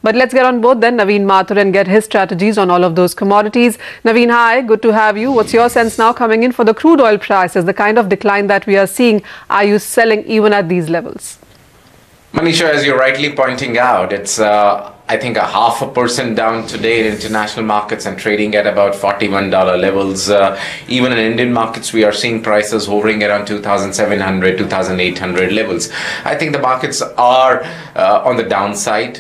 But let's get on board then, Naveen Mathur, and get his strategies on all of those commodities. Naveen, hi, good to have you. What's your sense now coming in for the crude oil prices, the kind of decline that we are seeing? Are you selling even at these levels? Manisha, as you're rightly pointing out, it's I think 0.5% down today in international markets and trading at about $41 levels. Even in Indian markets, we are seeing prices hovering around 2,700, 2,800 levels. I think the markets are on the downside.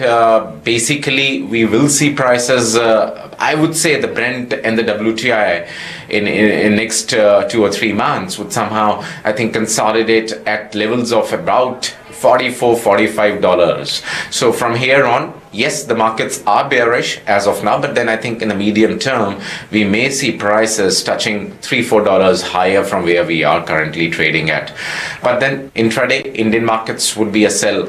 Basically, we will see prices, I would say the Brent and the WTI in next 2 or 3 months would somehow, I think, consolidate at levels of about $44, $45. So from here on, yes, the markets are bearish as of now, but then I think in the medium term, we may see prices touching $3, $4 higher from where we are currently trading at. But then intraday, Indian markets would be a sell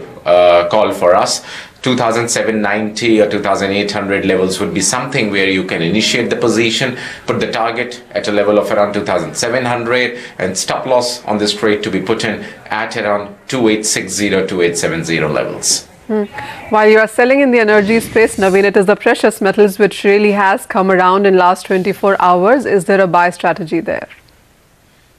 call for us. 2,790 or 2,800 levels would be something where you can initiate the position, put the target at a level of around 2,700 and stop loss on this trade to be put in at around 2,860, 2,870 levels. While you are selling in the energy space, Naveen, it is the precious metals which really has come around in last 24 hours. Is there a buy strategy there?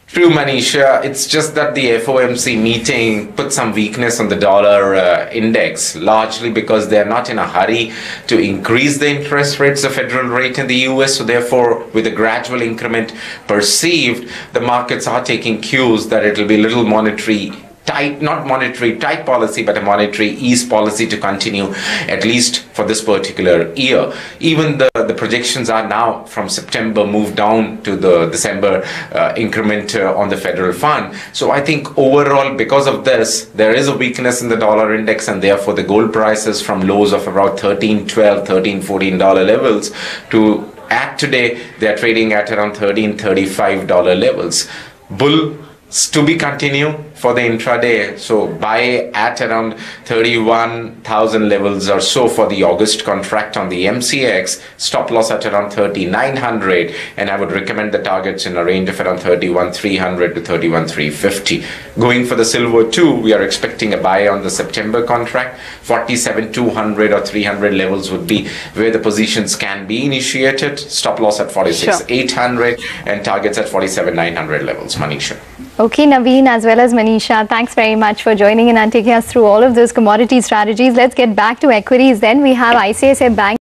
True, Manisha. It's just that the FOMC meeting put some weakness on the dollar index, largely because they're not in a hurry to increase the interest rates, the federal rate in the US. So therefore, with a gradual increment perceived, the markets are taking cues that it will be little monetary tight, not monetary tight policy, but a monetary ease policy to continue at least for this particular year. Even the projections are now from September moved down to the December increment on the federal fund. So I think overall, because of this, there is a weakness in the dollar index, and therefore the gold prices from lows of about $13, $12, $13, $14 levels to at today, they're trading at around $13, $35 levels. Bull to be continue for the intraday, so buy at around 31,000 levels or so for the August contract on the MCX, stop loss at around 3,900, and I would recommend the targets in a range of around 31,300 to 31,350. Going for the silver too, we are expecting a buy on the September contract. 47,200 or 300 levels would be where the positions can be initiated. Stop loss at 46,800 and targets at 47,900 levels. Manisha. Okay, Naveen as well as Manisha, thanks very much for joining in and taking us through all of those commodity strategies. Let's get back to equities then. We have ICICI Bank.